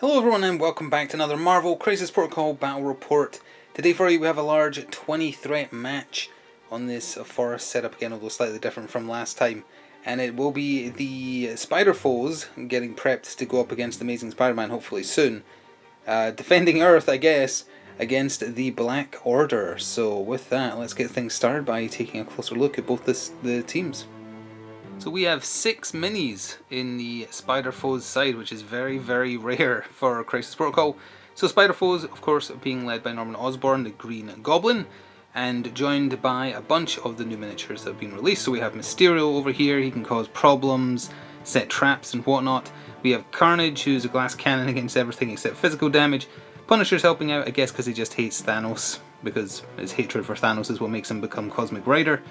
Hello everyone and welcome back to another Marvel Crisis Protocol Battle Report. Today for you we have a large 20 threat match on this forest setup again, although slightly different from last time. And it will be the Spider Foes getting prepped to go up against Amazing Spider-Man hopefully soon. Defending Earth, I guess, against the Black Order. So with that, let's get things started by taking a closer look at both the teams. So we have 6 minis in the Spider Foes side, which is very, very rare for Crisis Protocol. So Spider Foes, of course, being led by Norman Osborn, the Green Goblin, and joined by a bunch of the new miniatures that have been released. So we have Mysterio over here, he can cause problems, set traps and whatnot. We have Carnage, who's a glass cannon against everything except physical damage. Punisher's helping out, I guess, because he just hates Thanos, because his hatred for Thanos is what makes him become Cosmic Rider.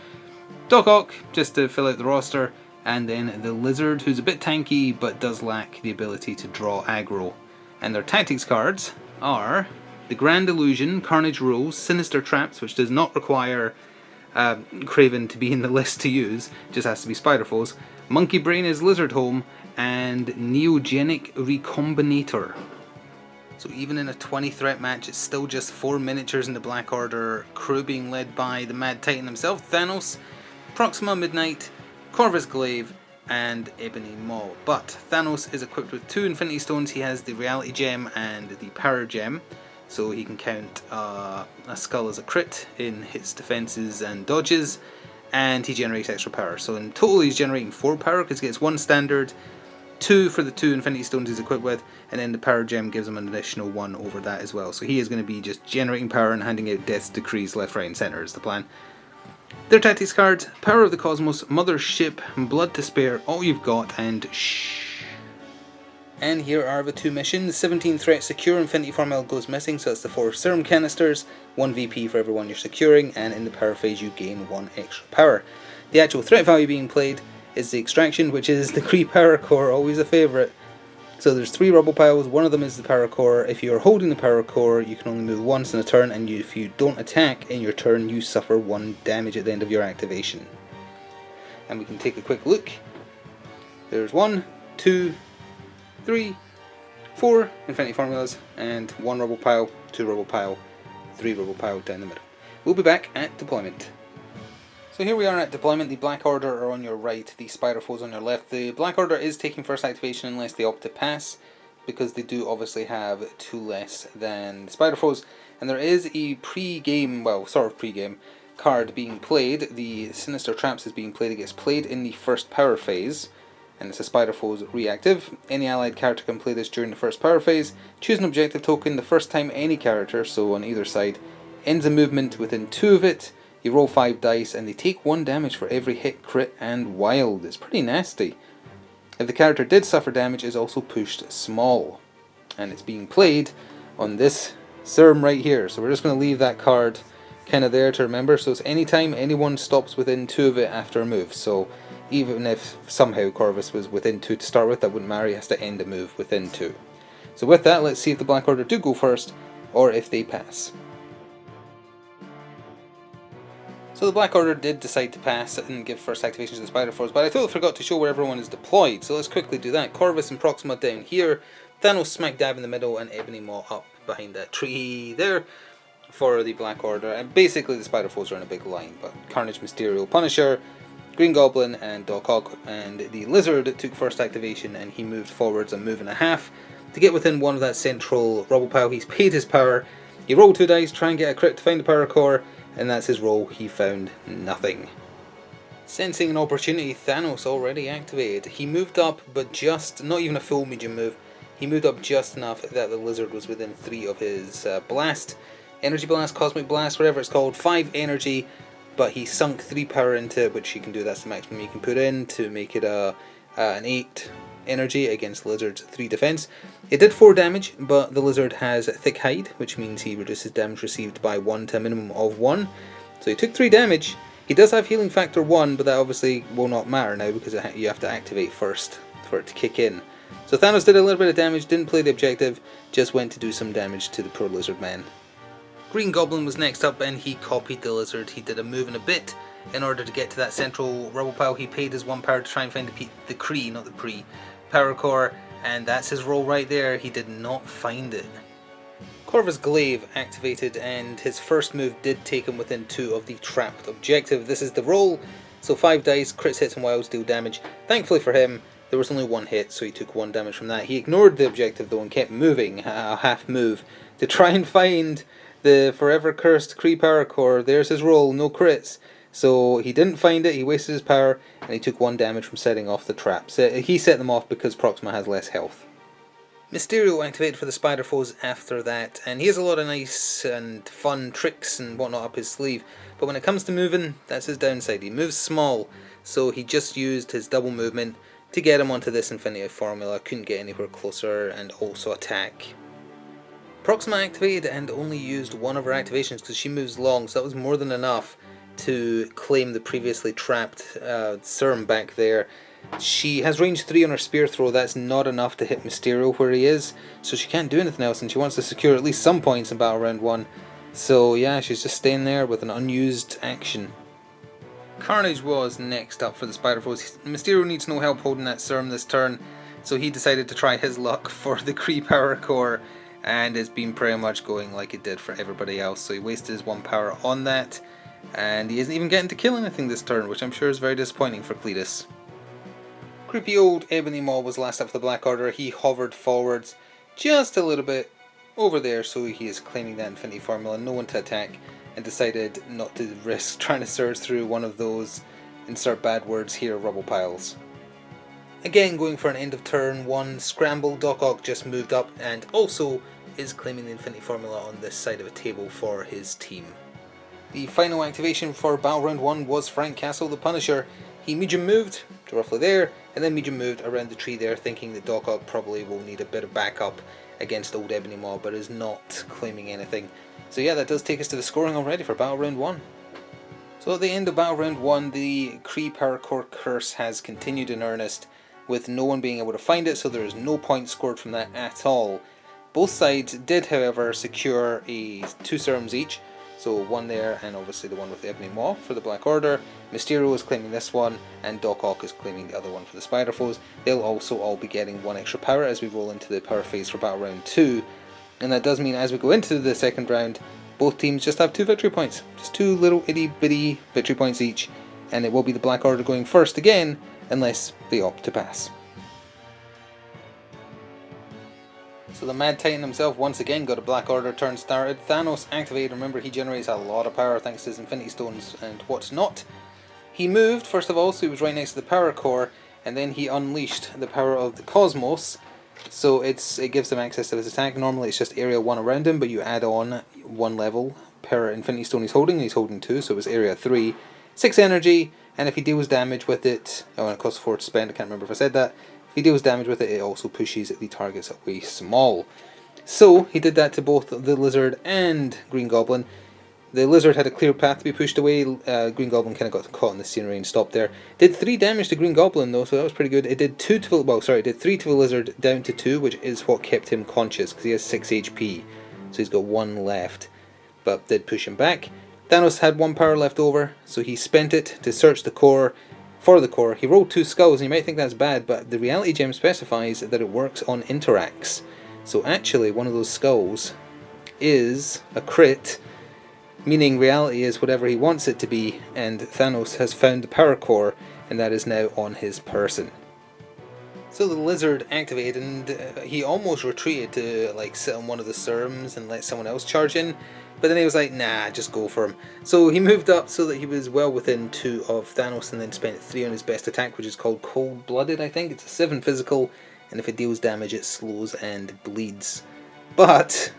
Doc Ock, just to fill out the roster, and then the Lizard, who's a bit tanky but does lack the ability to draw aggro. And their tactics cards are the Grand Illusion, Carnage Rules, Sinister Traps, which does not require Kraven to be in the list to use, just has to be Spider Foes, Monkey Brain is Lizard Home, and Neogenic Recombinator. So even in a 20 threat match, it's still just 4 miniatures in the Black Order crew being led by the Mad Titan himself, Thanos, Proxima Midnight, Corvus Glaive, and Ebony Maw. But Thanos is equipped with 2 Infinity Stones. He has the Reality Gem and the Power Gem, so he can count a skull as a crit in his defenses and dodges, and he generates extra power. So in total he's generating 4 power because he gets 1 standard, 2 for the 2 Infinity Stones he's equipped with, and then the Power Gem gives him an additional 1 over that as well. So he is going to be just generating power and handing out death decrees left, right and centre is the plan. Their tactics cards: Power of the Cosmos, Mothership, Blood to Spare, All You've Got, and Shh. And here are the 2 missions. 17 threat secure, Infinity Formula goes missing, so that's the 4 serum canisters, 1 VP for every one you're securing, and in the power phase you gain 1 extra power. The actual threat value being played is the Extraction, which is the Kree Power Core, always a favourite. So there's 3 rubble piles, one of them is the Power Core. If you're holding the Power Core, you can only move once in a turn, and if you don't attack in your turn, you suffer 1 damage at the end of your activation. And we can take a quick look. There's 1, 2, 3, 4 Infinity Formulas, and 1 rubble pile, 2 rubble pile, 3 rubble pile down the middle. We'll be back at deployment. So here we are at deployment. The Black Order are on your right, the Spider Foes on your left. The Black Order is taking first activation unless they opt to pass, because they do obviously have 2 less than the Spider Foes. And there is a pre-game, well, sort of pre-game card being played. The Sinister Traps is being played. It gets played in the first power phase, and it's a Spider Foes reactive. Any allied character can play this during the first power phase. Choose an objective token the first time any character, so on either side, ends a movement within 2 of it. You roll 5 dice and they take 1 damage for every hit, crit and wild. It's pretty nasty. If the character did suffer damage, it is also pushed small. And it's being played on this serum right here. So we're just going to leave that card kind of there to remember. So it's anytime anyone stops within 2 of it after a move. So even if somehow Corvus was within 2 to start with, that wouldn't matter. He has to end a move within 2. So with that, let's see if the Black Order do go first or if they pass. So the Black Order did decide to pass and give first activation to the Spider Foes, but I totally forgot to show where everyone is deployed, so let's quickly do that. Corvus and Proxima down here, Thanos smack dab in the middle, and Ebony Maw up behind that tree there for the Black Order. And basically the Spider Foes are in a big line, but Carnage, Mysterio, Punisher, Green Goblin and Doc Ock, and the Lizard took first activation and he moved forwards a move and a half to get within 1 of that central rubble pile. He's paid his power, he rolled 2 dice, try and get a crit to find the Power Core, and that's his roll. He found nothing. Sensing an opportunity, Thanos already activated. He moved up, but just, not even a full medium move, he moved up just enough that the Lizard was within 3 of his blast. Energy Blast, Cosmic Blast, whatever it's called, 5 energy, but he sunk 3 power into it, which you can do, that's the maximum you can put in to make it an 8 energy against Lizard's 3 defense. It did 4 damage, but the Lizard has Thick Hide, which means he reduces damage received by 1 to a minimum of 1. So he took 3 damage. He does have Healing Factor 1, but that obviously will not matter now because you have to activate first for it to kick in. So Thanos did a little bit of damage, didn't play the objective, just went to do some damage to the poor Lizard man. Green Goblin was next up and he copied the Lizard. He did a move and a bit in order to get to that central rubble pile. He paid his 1 power to try and find the Kree, not the Power Core, And that's his roll right there. He did not find it. Corvus Glaive activated, and his first move did take him within 2 of the trapped objective. This is the roll, so 5 dice, crits, hits and wilds deal damage. Thankfully for him, there was only 1 hit, so he took 1 damage from that. He ignored the objective though and kept moving, a half move, to try and find the forever cursed Kree power core. There's his roll, no crits. So he didn't find it, he wasted his power, and he took 1 damage from setting off the traps. He set them off because Proxima has less health. Mysterio activated for the Spider Foes after that, and he has a lot of nice and fun tricks and whatnot up his sleeve, but when it comes to moving, that's his downside. He moves small, so he just used his double movement to get him onto this Infinity Formula, couldn't get anywhere closer, and also attack. Proxima activated and only used 1 of her activations because she moves long, so that was more than enough to claim the previously trapped serum back there. She has range 3 on her spear throw. That's not enough to hit Mysterio where he is, so she can't do anything else, and she wants to secure at least some points in Battle Round 1. So yeah, she's just staying there with an unused action. Carnage was next up for the Spider Foes. Mysterio needs no help holding that serum this turn, so he decided to try his luck for the Kree power core, and it's been pretty much going like it did for everybody else. So he wasted his 1 power on that, and he isn't even getting to kill anything this turn, which I'm sure is very disappointing for Cletus. Creepy old Ebony Maw was last up for the Black Order. He hovered forwards just a little bit over there, so he is claiming that Infinity Formula, no one to attack, and decided not to risk trying to surge through one of those, insert bad words here, rubble piles. Again, going for an end of turn 1 scramble, Doc Ock just moved up and also is claiming the Infinity Formula on this side of a table for his team. The final activation for Battle Round 1 was Frank Castle, the Punisher. He medium moved to roughly there, and then medium moved around the tree there, thinking that Doc Ock probably will need a bit of backup against old Ebony Maw, but is not claiming anything. So yeah, that does take us to the scoring already for Battle Round 1. So at the end of Battle Round 1, the Kree Power Core curse has continued in earnest, with no one being able to find it, so there is no points scored from that at all. Both sides did, however, secure 2 serums each, so 1 there, and obviously the one with the Ebony Maw for the Black Order. Mysterio is claiming this one, and Doc Ock is claiming the other one for the Spider Foes. They'll also all be getting 1 extra power as we roll into the power phase for Battle Round 2. And that does mean as we go into the second round, both teams just have 2 victory points. Just 2 little itty bitty victory points each. And it will be the Black Order going first again, unless they opt to pass. So the Mad Titan himself once again got a Black Order turn started. Thanos activated. Remember, he generates a lot of power thanks to his Infinity Stones and what's not. He moved, first of all, so he was right next to the power core, and then he unleashed the power of the Cosmos. So it gives him access to his attack. Normally it's just area 1 around him, but you add on 1 level per Infinity Stone he's holding, and he's holding 2, so it was area 3. 6 energy, and if he deals damage with it, oh, and it costs 4 to spend, I can't remember if I said that. If he deals damage with it, it also pushes the targets away small. So he did that to both the Lizard and Green Goblin. The Lizard had a clear path to be pushed away. Green Goblin kind of got caught in the scenery and stopped there. Did 3 damage to Green Goblin though, so that was pretty good. It did 3 to the Lizard down to 2, which is what kept him conscious because he has 6 HP. So he's got 1 left, but did push him back. Thanos had 1 power left over, so he spent it to search the core. For the core, he rolled 2 skulls, and you might think that's bad, but the reality gem specifies that it works on interacts. So actually, one of those skulls is a crit, meaning reality is whatever he wants it to be, and Thanos has found the power core, and that is now on his person. So the Lizard activated, and he almost retreated to sit on one of the serums and let someone else charge in. But then he was like, nah, just go for him. So he moved up so that he was well within 2 of Thanos, and then spent 3 on his best attack, which is called Cold Blooded, I think. It's a 7 physical, and if it deals damage, it slows and bleeds. But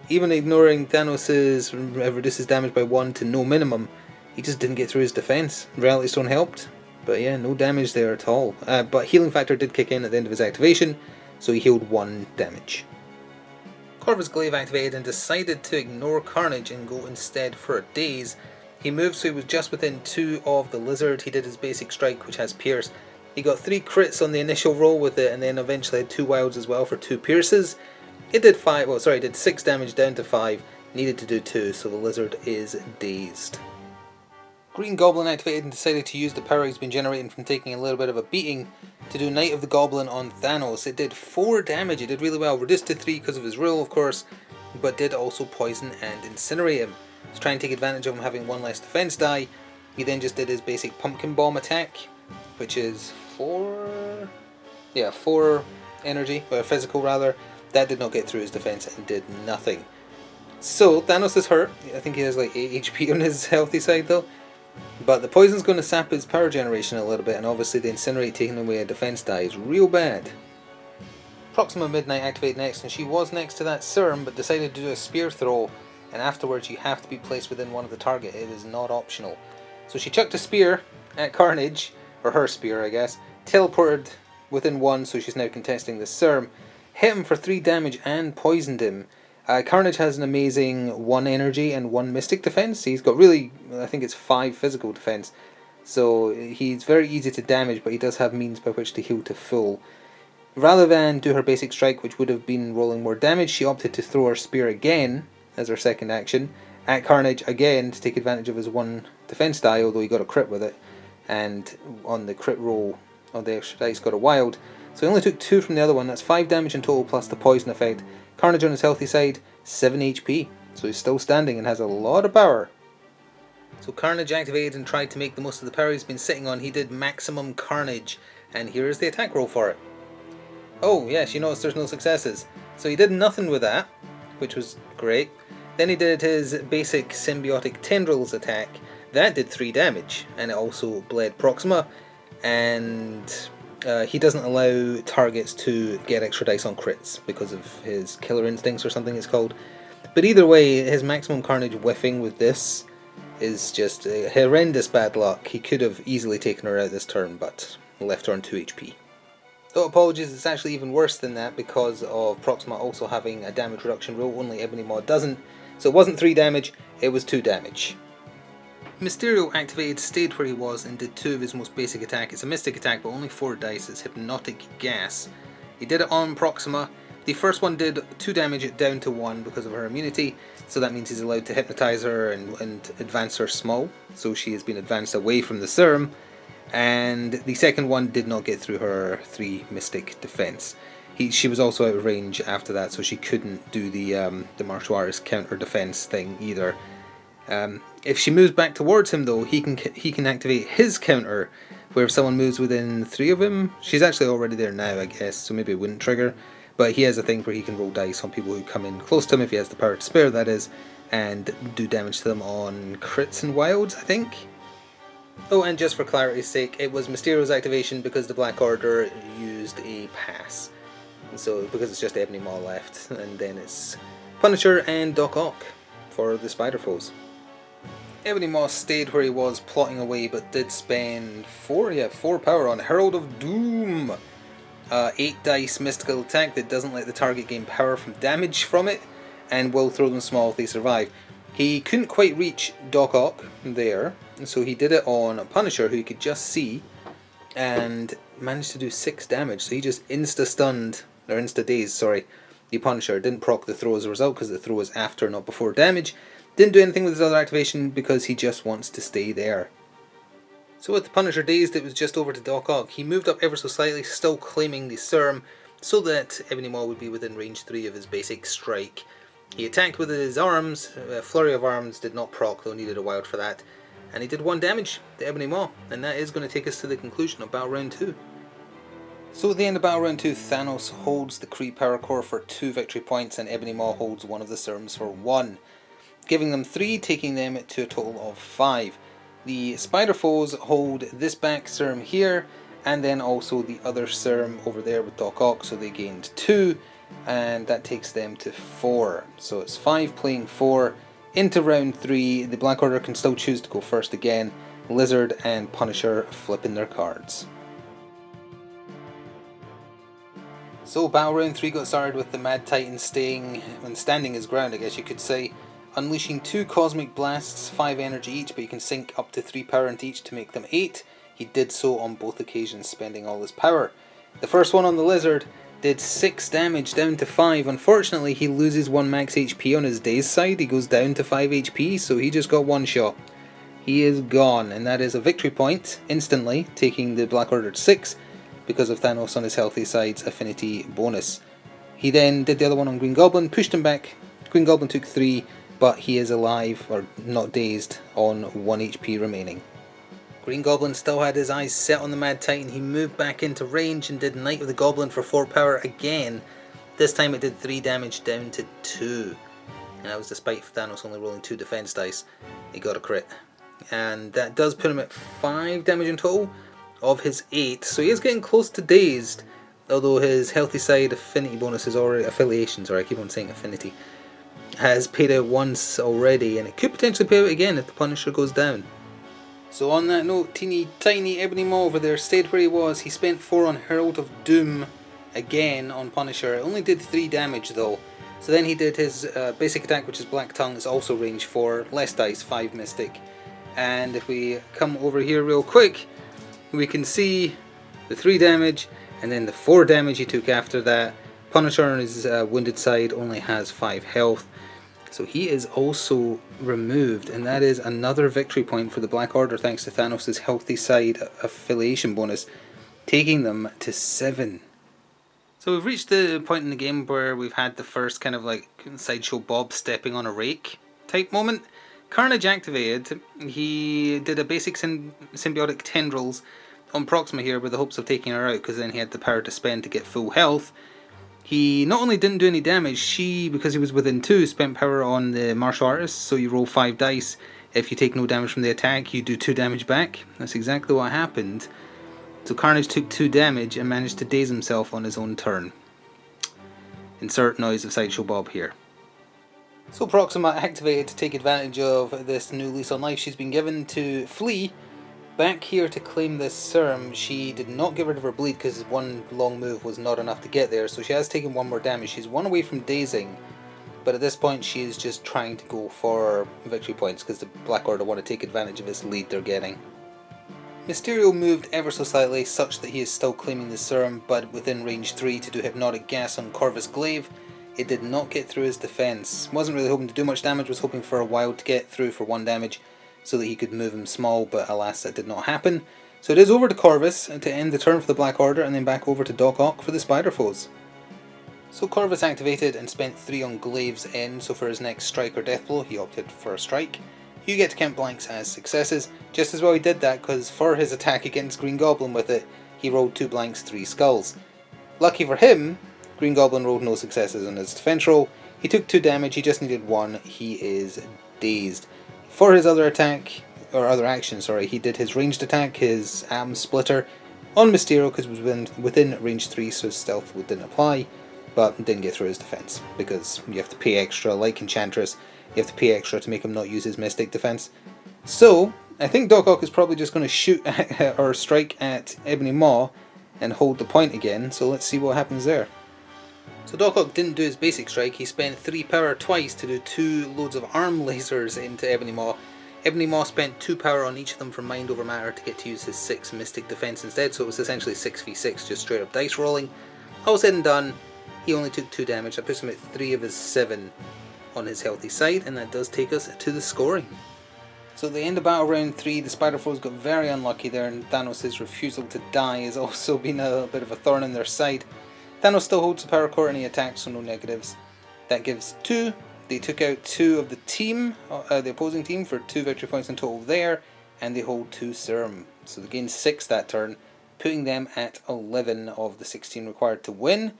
even ignoring Thanos's reduces damage by 1 to no minimum, he just didn't get through his defense. Reality Stone helped, but yeah, no damage there at all. But Healing Factor did kick in at the end of his activation, so he healed 1 damage. Corvus Glaive activated and decided to ignore Carnage and go instead for a Daze. He moved so he was just within 2 of the Lizard. He did his basic strike, which has Pierce. He got 3 crits on the initial roll with it, and then eventually had 2 wilds as well for 2 pierces. It did 6 damage down to 5, needed to do 2, so the Lizard is dazed. Green Goblin activated and decided to use the power he's been generating from taking a little bit of a beating to do Night of the Goblin on Thanos. It did 4 damage, it did really well, reduced to 3 because of his rule of course, but did also poison and incinerate him. To try and take advantage of him having 1 less defense die, he then just did his basic Pumpkin Bomb attack, which is 4 energy, or physical rather. That did not get through his defense and did nothing. So Thanos is hurt. I think he has like 8 HP on his healthy side though. But the poison's going to sap his power generation a little bit, and obviously the incinerate taking away a defense die is real bad. Proxima Midnight activated next, and she was next to that serum but decided to do a spear throw, and afterwards you have to be placed within one of the target. It is not optional. So she chucked a spear at Carnage, or her spear I guess, teleported within 1, so she's now contesting the serum, hit him for 3 damage and poisoned him. Carnage has an amazing 1 energy and 1 mystic defense. He's got really, I think it's 5 physical defense. So he's very easy to damage, but he does have means by which to heal to full. Rather than do her basic strike, which would have been rolling more damage, she opted to throw her spear again as her second action at Carnage again to take advantage of his 1 defense die, although he got a crit with it. And on the crit roll on the extra dice got a wild. So he only took 2 from the other one. That's 5 damage in total plus the poison effect. Carnage on his healthy side, 7 HP, so he's still standing and has a lot of power. So Carnage activated and tried to make the most of the power he's been sitting on. He did maximum Carnage, and here is the attack roll for it. Oh yes, you notice there's no successes. So he did nothing with that, which was great. Then he did his basic Symbiotic Tendrils attack. That did 3 damage, and it also bled Proxima, and he doesn't allow targets to get extra dice on crits because of his killer instincts or something it's called. But either way, his maximum carnage whiffing with this is just horrendous bad luck. He could have easily taken her out this turn, but left her on 2 HP. Though apologies, it's actually even worse than that because of Proxima also having a damage reduction rule. Only Ebony Maw doesn't. So it wasn't 3 damage, it was 2 damage. Mysterio activated, stayed where he was, and did 2 of his most basic attack. It's a mystic attack, but only 4 dice. It's Hypnotic Gas. He did it on Proxima. The first one did 2 damage down to 1 because of her immunity, so that means he's allowed to hypnotize her and advance her small. So she has been advanced away from the serum. And the second one did not get through her 3 mystic defense. She was also out of range after that, so she couldn't do the martial artist counter defense thing either. If she moves back towards him though, he can activate his counter, where if someone moves within 3 of him, she's actually already there now I guess, so maybe it wouldn't trigger, but he has a thing where he can roll dice on people who come in close to him, if he has the power to spare that is, and do damage to them on crits and wilds I think. Oh, and just for clarity's sake, it was Mysterio's activation because the Black Order used a pass, so because it's just Ebony Maw left, and then it's Punisher and Doc Ock for the Spider Foes. Ebony Maw stayed where he was, plotting away, but did spend 4 power on Herald of Doom. 8 dice mystical attack that doesn't let the target gain power from damage from it, and will throw them small if they survive. He couldn't quite reach Doc Ock there, so he did it on Punisher, who you could just see, and managed to do 6 damage. So he just insta-stunned, or insta-dazed, sorry, the Punisher. Didn't proc the throw as a result, because the throw was after, not before damage. Didn't do anything with his other activation because he just wants to stay there. So with the Punisher dazed, it was just over to Doc Ock. He moved up ever so slightly, still claiming the serum, so that Ebony Maw would be within range 3 of his basic strike. He attacked with his arms. Flurry of Arms did not proc, though needed a wild for that. And he did 1 damage to Ebony Maw, and that is going to take us to the conclusion of Battle Round 2. So at the end of Battle Round 2, Thanos holds the Kree Power Core for 2 victory points, and Ebony Maw holds one of the serums for 1. Giving them 3, taking them to a total of 5. The Spider Foes hold this back serum here, and then also the other serum over there with Doc Ock, so they gained 2, and that takes them to 4. So it's 5 playing 4. Into round 3, the Black Order can still choose to go first again. Lizard and Punisher flipping their cards. So Battle Round 3 got started with the Mad Titan staying and standing his ground, I guess you could say, unleashing 2 Cosmic Blasts, 5 energy each, but you can sink up to 3 power into each to make them 8. He did so on both occasions, spending all his power. The first one on the Lizard did 6 damage down to 5. Unfortunately, he loses 1 max HP on his dazed side. He goes down to 5 HP, so he just got 1 shot. he is gone, and that is a victory point instantly, taking the Black Order to 6 because of Thanos on his healthy side's affinity bonus. He then did the other one on Green Goblin, pushed him back. Green Goblin took 3, but he is alive, or not dazed, on 1 HP remaining. Green Goblin still had his eyes set on the Mad Titan. He moved back into range and did Knight of the Goblin for 4 power again. This time it did 3 damage down to 2. And that was despite Thanos only rolling 2 defense dice. He got a crit. And that does put him at 5 damage in total of his 8. So he is getting close to dazed, although his healthy side affinity bonus is already, affiliation, sorry I keep on saying affinity, has paid out once already, and it could potentially pay out again if the Punisher goes down. So on that note, teeny tiny Ebony Maw over there stayed where he was. He spent 4 on Herald of Doom again on Punisher. It only did 3 damage though. So then he did his basic attack, which is Black Tongue. It's also range 4, less dice, 5 Mystic. And if we come over here real quick, we can see the 3 damage and then the 4 damage he took after that. Punisher on his wounded side only has 5 health. So he is also removed, and that is another victory point for the Black Order thanks to Thanos' healthy side affiliation bonus, taking them to 7. So we've reached the point in the game where we've had the first kind of like Sideshow Bob stepping on a rake type moment. Carnage activated. He did a basic symbiotic tendrils on Proxima here with the hopes of taking her out, because then he had the power to spend to get full health. He not only didn't do any damage, she, because he was within 2, spent power on the martial artist, so you roll 5 dice. If you take no damage from the attack, you do 2 damage back. That's exactly what happened. So Carnage took 2 damage and managed to daze himself on his own turn. Insert noise of Sideshow Bob here. So Proxima activated to take advantage of this new lease on life she's been given to flee back here to claim this serum. She did not get rid of her bleed because one long move was not enough to get there, so she has taken 1 more damage. She's 1 away from dazing, but at this point she is just trying to go for victory points because the Black Order want to take advantage of this lead they're getting. Mysterio moved ever so slightly such that he is still claiming the serum, but within range 3 to do hypnotic gas on Corvus Glaive. It did not get through his defense. Wasn't really hoping to do much damage, was hoping for a while to get through for 1 damage so that he could move him small, but alas that did not happen. So it is over to Corvus to end the turn for the Black Order, and then back over to Doc Ock for the Spider Foes. So Corvus activated and spent 3 on Glaive's end, so for his next strike or death blow he opted for a strike. You get to count blanks as successes. Just as well he did that, because for his attack against Green Goblin with it, he rolled 2 blanks, 3 skulls. Lucky for him, Green Goblin rolled no successes on his defense roll. He took 2 damage, he just needed 1, he is dazed. For his other attack, or other action, sorry, he did his ranged attack, his Atom Splitter, on Mysterio because it was within range 3, so his stealth didn't apply, but didn't get through his defense, because you have to pay extra, like Enchantress, you have to pay extra to make him not use his Mystic defense. So, I think Doc Ock is probably just going to shoot at, or strike at Ebony Maw and hold the point again, so let's see what happens there. So Doc Ock didn't do his basic strike, he spent 3 power twice to do 2 loads of arm lasers into Ebony Maw. Ebony Maw spent 2 power on each of them from Mind Over Matter to get to use his 6 Mystic defense instead, so it was essentially 6v6, just straight up dice rolling. All said and done, he only took 2 damage, that puts him at 3 of his 7 on his healthy side, and that does take us to the scoring. So at the end of Battle Round 3, the Spider Foes got very unlucky there, and Thanos' refusal to die has also been a bit of a thorn in their side. Thanos still holds the power core and he attacks, so no negatives. That gives 2. They took out 2 of the team, the opposing team, for 2 victory points in total there, and they hold 2 serum. So they gained 6 that turn, putting them at 11 of the 16 required to win.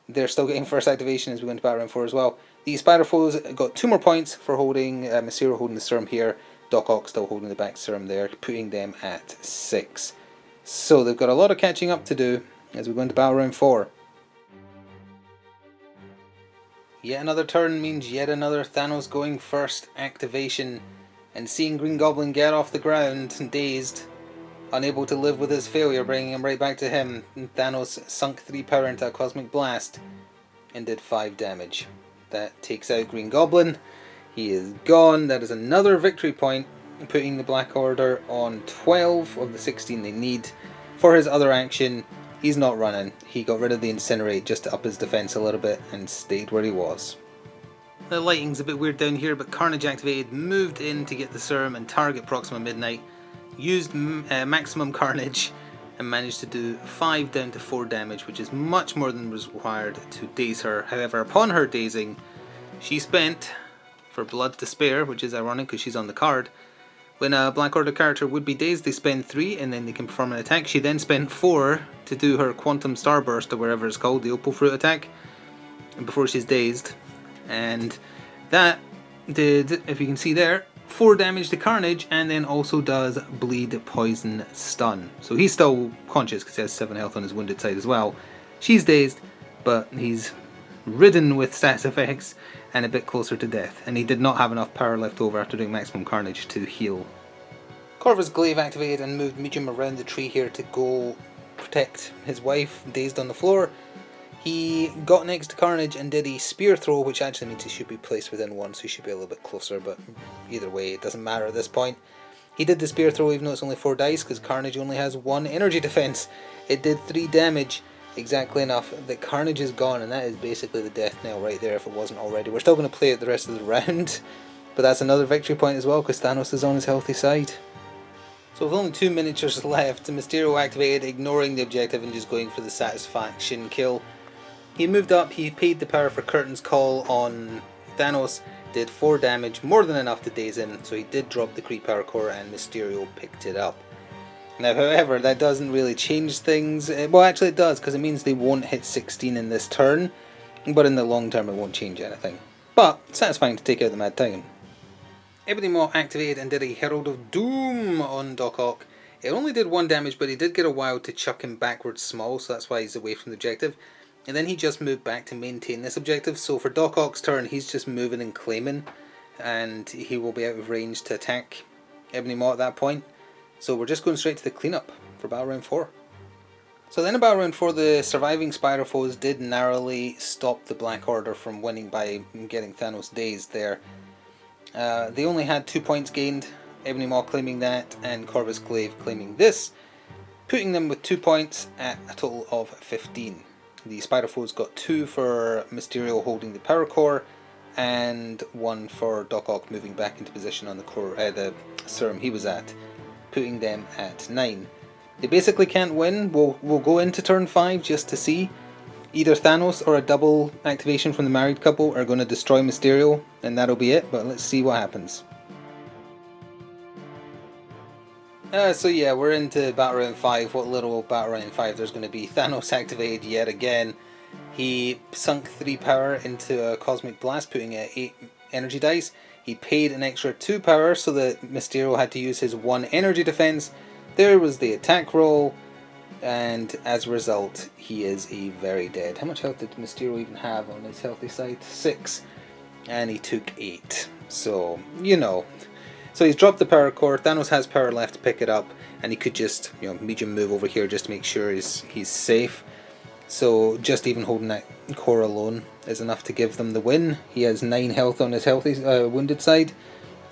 They're still getting first activation as we go into Battle Round 4 as well. The Spider Foes got 2 more points for holding, Mysterio holding the serum here, Doc Ock still holding the back serum there, putting them at 6. So they've got a lot of catching up to do as we go into Battle Round 4. Yet another turn means yet another Thanos going first activation, and seeing Green Goblin get off the ground, dazed, unable to live with his failure, bringing him right back to him, Thanos sunk 3 power into a Cosmic Blast and did 5 damage. That takes out Green Goblin. He is gone. That is another victory point, putting the Black Order on 12 of the 16 they need. For his other action, he's not running. He got rid of the Incinerate just to up his defense a little bit and stayed where he was. The lighting's a bit weird down here, but Carnage activated, moved in to get the serum and target Proxima Midnight, used maximum Carnage, and managed to do 5 down to 4 damage, which is much more than was required to daze her. However, upon her dazing, she spent, for blood to spare, which is ironic because she's on the card, when a Black Order character would be dazed, they spend 3 and then they can perform an attack. She then spent 4 to do her Quantum Starburst, or whatever it's called, the Opal Fruit attack, before she's dazed. And that did, if you can see there, 4 damage to Carnage, and then also does Bleed, Poison, Stun. So he's still conscious because he has 7 health on his wounded side as well. She's dazed, but he's ridden with stats effects and a bit closer to death, and he did not have enough power left over after doing maximum Carnage to heal. Corvus Glaive activated and moved Medium around the tree here to go protect his wife, dazed on the floor. He got next to Carnage and did a spear throw, which actually means he should be placed within 1, so he should be a little bit closer, but either way it doesn't matter at this point. He did the spear throw even though it's only 4 dice, because Carnage only has 1 energy defense. It did 3 damage, exactly enough that Carnage is gone, and that is basically the death knell right there if it wasn't already. We're still going to play it the rest of the round, but that's another victory point as well because Thanos is on his healthy side. So with only 2 miniatures left, Mysterio activated, ignoring the objective and just going for the satisfaction kill. He moved up, he paid the power for Curtain's Call on Thanos, did 4 damage, more than enough to daze him, so he did drop the Creep Power Core and Mysterio picked it up. Now, however, that doesn't really change things. Well, actually it does, because it means they won't hit 16 in this turn, but in the long term it won't change anything. But, satisfying to take out the Mad Titan. Ebony Maw activated and did a Herald of Doom on Doc Ock. It only did 1 damage, but he did get a while to chuck him backwards small, so that's why he's away from the objective. And then he just moved back to maintain this objective, so for Doc Ock's turn he's just moving and claiming, and he will be out of range to attack Ebony Maw at that point. So we're just going straight to the cleanup for Battle Round 4. So then in Battle Round 4, the surviving Spider foes did narrowly stop the Black Order from winning by getting Thanos dazed there. They only had 2 points gained, Ebony Maw claiming that and Corvus Glaive claiming this, putting them with 2 points at a total of 15. The Spider foes got 2 for Mysterio holding the Power Core, and 1 for Doc Ock moving back into position on the serum he was at, putting them at 9. They basically can't win. We'll go into turn 5 just to see. Either Thanos or a double activation from the married couple are going to destroy Mysterio, and that'll be it, but let's see what happens. So yeah, we're into Battle Round 5. What little Battle Round 5 there's going to be. Thanos activated yet again. He sunk 3 power into a Cosmic Blast, putting at 8 energy dice. He paid an extra 2 power so that Mysterio had to use his 1 energy defense. There was the attack roll, and as a result, he is very dead. How much health did Mysterio even have on his healthy side? 6. And he took 8. So, you know. So he's dropped the power core. Thanos has power left to pick it up, and he could just, medium move over here just to make sure he's safe. So just even holding that core alone is enough to give them the win. He has 9 health on his healthy wounded side,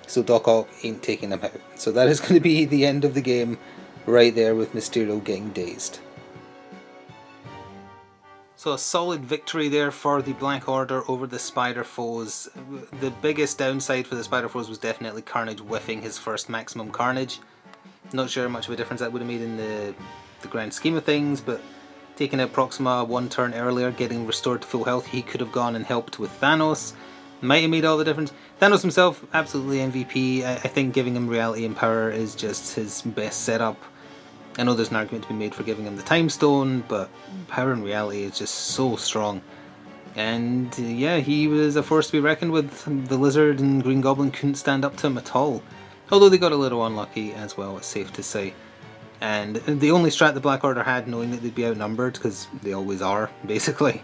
so Doc Ock ain't taking him out. So that is going to be the end of the game right there, with Mysterio getting dazed. So a solid victory there for the Black Order over the Spider foes. The biggest downside for the Spider foes was definitely Carnage whiffing his first maximum Carnage. Not sure how much of a difference that would have made in the grand scheme of things, but taking out Proxima 1 turn earlier, getting restored to full health, he could have gone and helped with Thanos. Might have made all the difference. Thanos himself, absolutely MVP. I think giving him reality and power is just his best setup. I know there's an argument to be made for giving him the Time Stone, but power and reality is just so strong. And yeah, he was a force to be reckoned with. The Lizard and Green Goblin couldn't stand up to him at all. Although they got a little unlucky as well, it's safe to say. And the only strat the Black Order had, knowing that they'd be outnumbered, because they always are, basically,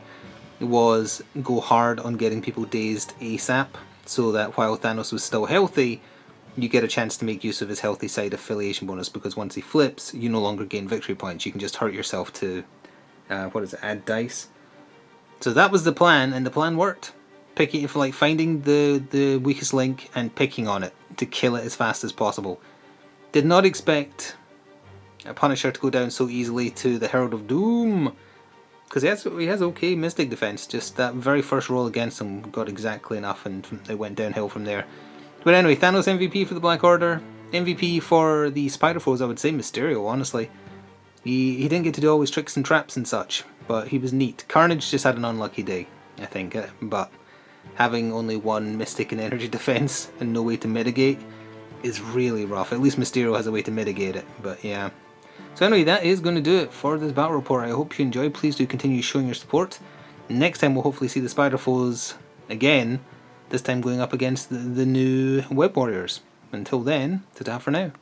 was go hard on getting people dazed ASAP, so that while Thanos was still healthy, you get a chance to make use of his healthy side affiliation bonus, because once he flips, you no longer gain victory points. You can just hurt yourself to, add dice. So that was the plan, and the plan worked. Finding the weakest link and picking on it to kill it as fast as possible. Did not expect a Punisher to go down so easily to the Herald of Doom. Because he has okay Mystic defense. Just that very first roll against him got exactly enough, and it went downhill from there. But anyway, Thanos MVP for the Black Order. MVP for the Spider Foes, I would say Mysterio, honestly. He didn't get to do all his tricks and traps and such, but he was neat. Carnage just had an unlucky day, I think. But having only one Mystic and Energy defense and no way to mitigate is really rough. At least Mysterio has a way to mitigate it, but yeah. So anyway, that is going to do it for this battle report. I hope you enjoyed. Please do continue showing your support. Next time we'll hopefully see the Spider Foes again, this time going up against the new Web Warriors. Until then, ta-ta for now.